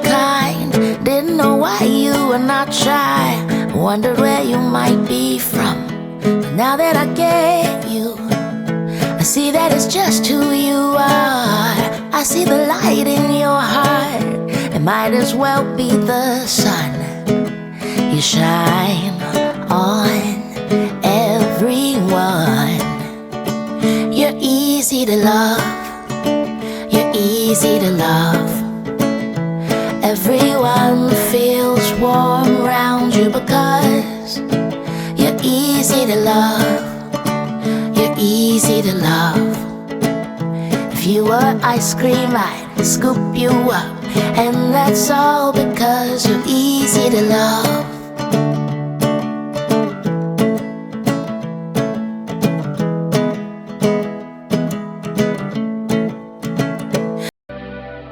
your kind. Didn't know why you were not shy. Wondered where you might be from. But now that I get you, I see that it's just who you are. I see the light in your heart. It might as well be the sun. You shine on everyone. You're easy to love. You're easy to love. Everyone feels warm around you because you're easy to love. You're easy to love. If you were ice cream, I'd scoop you up. And that's all because you're easy to love.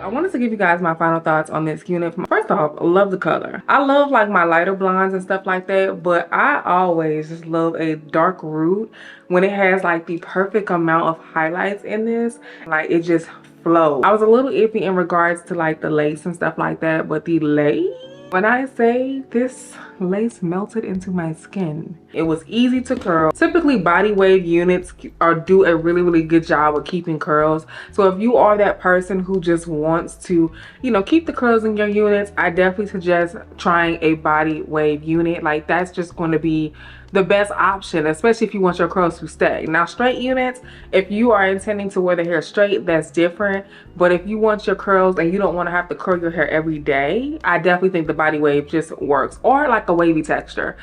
I wanted to give you guys my final thoughts on this unit. First off, I love the color. I love like my lighter blondes and stuff like that, but I always just love a dark root when it has like the perfect amount of highlights in this. Like it just flows. I was a little iffy in regards to like the lace and stuff like that, but the lace, when I say this lace melted into my skin, it was easy to curl. Typically body wave units do a really good job of keeping curls. So if you are that person who just wants to, you know, keep the curls in your units, I definitely suggest trying a body wave unit. Like that's just going to be the best option, especially if you want your curls to stay. Now straight units, if you are intending to wear the hair straight, that's different. But if you want your curls and you don't want to have to curl your hair every day, I definitely think the body wave just works, or like a wavy texture.